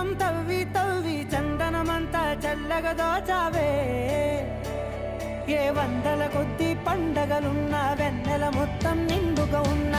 మొత్తం తవ్వి తవ్వి చందనమంతా చల్లగా దోచావే ఏ వందల కొద్ది పండగలున్నా వెన్నెల మొత్తం నిండుగా ఉన్న